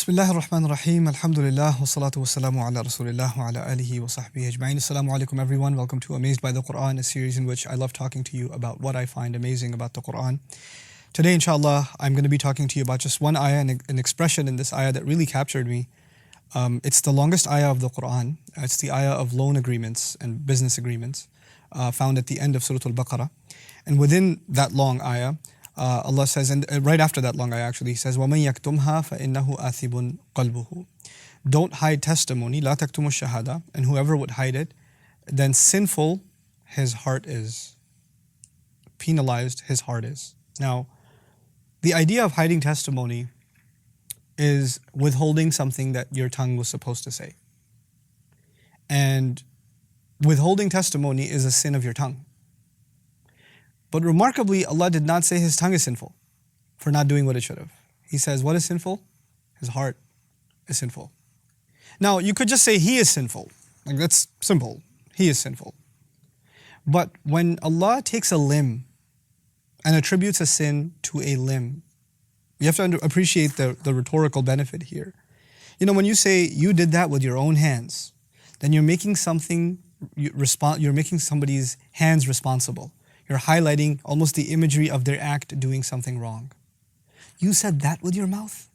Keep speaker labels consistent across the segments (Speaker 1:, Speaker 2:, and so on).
Speaker 1: Bismillah ar-Rahman ar-Rahim. Alhamdulillah. Wa salatu wa salamu ala Rasulillah wa ala alihi wa sahbihi ajma'in. Assalamu alaikum everyone. Welcome to Amazed by the Quran, a series in which I love talking to you about what I find amazing about the Quran. Today, inshallah, I'm going to be talking to you about just one ayah, an expression in this ayah that really captured me. It's the longest ayah of the Quran. It's the ayah of loan agreements and business agreements found at the end of Surah Al-Baqarah. And within that long ayah, Allah says, and right after that long ayah actually, He says, وَمَن يَكْتُمْهَا فَإِنَّهُ آثِبٌ قَلْبُهُ. Don't hide testimony, لَا تَكْتُمُ الشَّهَادَةِ, and whoever would hide it, then sinful his heart is. Penalized his heart is. Now, the idea of hiding testimony is withholding something that your tongue was supposed to say. And withholding testimony is a sin of your tongue. But remarkably, Allah did not say his tongue is sinful for not doing what it should have. He says, what is sinful? His heart is sinful. Now, you could just say he is sinful. Like, that's simple. He is sinful. But when Allah takes a limb and attributes a sin to a limb, you have to appreciate the rhetorical benefit here. You know, when you say you did that with your own hands, then you're making you're making somebody's hands responsible. You're highlighting almost the imagery of their act doing something wrong. You said that with your mouth?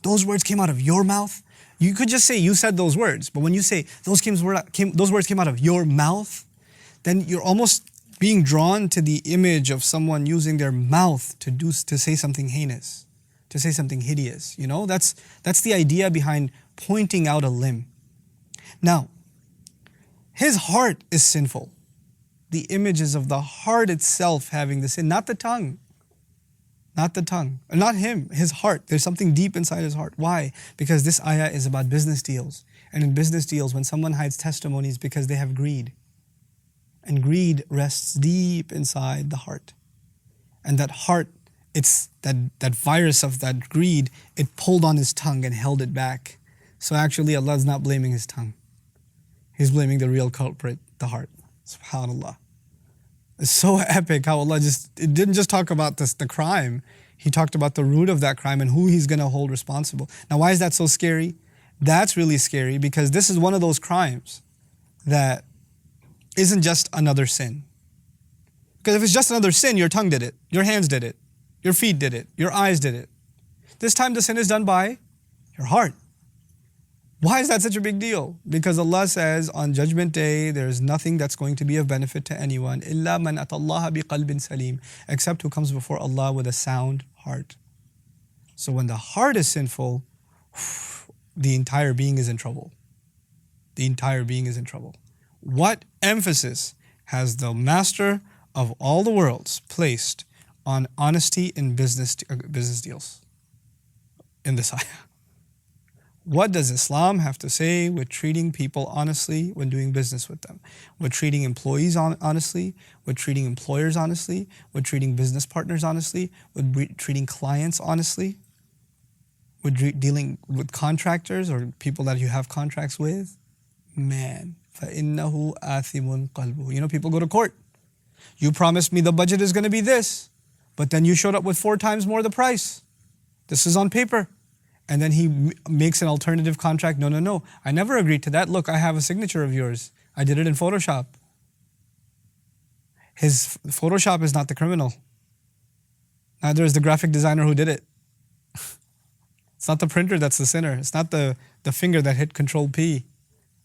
Speaker 1: Those words came out of your mouth? You could just say you said those words, but when you say those words came out of your mouth, then you're almost being drawn to the image of someone using their mouth to say something heinous, to say something hideous. You know, that's the idea behind pointing out a limb. Now, his heart is sinful. The images of the heart itself having the sin, not the tongue. Not the tongue. Not him, his heart. There's something deep inside his heart. Why? Because this ayah is about business deals. And in business deals, when someone hides testimonies because they have greed. And greed rests deep inside the heart. And that heart, it's that virus of that greed, it pulled on his tongue and held it back. So actually Allah is not blaming his tongue. He's blaming the real culprit, the heart. SubhanAllah. It's so epic how Allah it didn't just talk about the crime. He talked about the root of that crime and who He's going to hold responsible. Now, why is that so scary? That's really scary because this is one of those crimes that isn't just another sin. Because if it's just another sin, your tongue did it, your hands did it, your feet did it, your eyes did it. This time the sin is done by your heart. Why is that such a big deal? Because Allah says on Judgment Day, there is nothing that's going to be of benefit to anyone, إِلَّا مَنْ أَتَى اللَّهَ بِقَلْبٍ سَلِيمٍ, except who comes before Allah with a sound heart. So when the heart is sinful, the entire being is in trouble. The entire being is in trouble. What emphasis has the master of all the worlds placed on honesty in business deals in this ayah? What does Islam have to say with treating people honestly when doing business with them? With treating employees honestly, with treating employers honestly, with treating business partners honestly, with treating clients honestly, with dealing with contractors or people that you have contracts with? Man, فَإِنَّهُ آثِمٌ قَلْبُهُ. You know, people go to court. You promised me the budget is going to be this, but then you showed up with 4 times more the price. This is on paper. And then he makes an alternative contract. No, I never agreed to that. Look, I have a signature of yours. I did it in Photoshop. His Photoshop is not the criminal. Neither is the graphic designer who did it. It's not the printer that's the sinner. It's not the finger that hit Control P.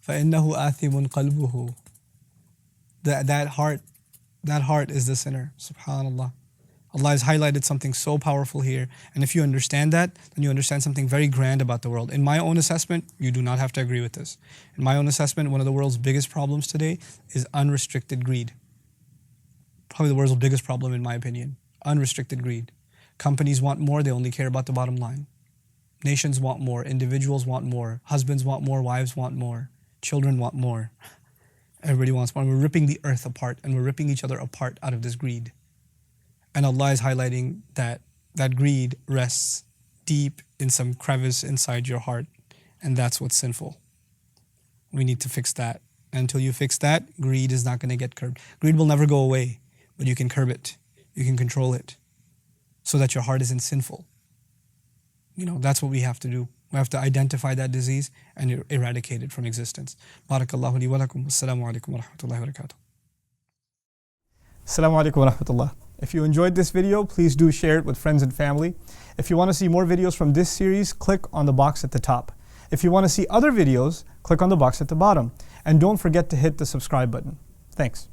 Speaker 1: فَإِنَّهُ آثِمٌ قَلْبُهُ. That heart is the sinner. SubhanAllah. Allah has highlighted something so powerful here. And if you understand that, then you understand something very grand about the world. In my own assessment, you do not have to agree with this. In my own assessment, one of the world's biggest problems today is unrestricted greed. Probably the world's biggest problem in my opinion. Unrestricted greed. Companies want more, they only care about the bottom line. Nations want more, individuals want more, husbands want more, wives want more, children want more. Everybody wants more. We're ripping the earth apart and we're ripping each other apart out of this greed. And Allah is highlighting that greed rests deep in some crevice inside your heart. And that's what's sinful. We need to fix that. And until you fix that, greed is not going to get curbed. Greed will never go away, but you can curb it. You can control it so that your heart isn't sinful. You know, that's what we have to do. We have to identify that disease and eradicate it from existence. Barakallahu li wa lakum. Assalamu alaikum wa rahmatullahi wa barakatuh. Assalamu alaikum wa rahmatullah. If you enjoyed this video, please do share it with friends and family. If you want to see more videos from this series, click on the box at the top. If you want to see other videos, click on the box at the bottom. And don't forget to hit the subscribe button. Thanks.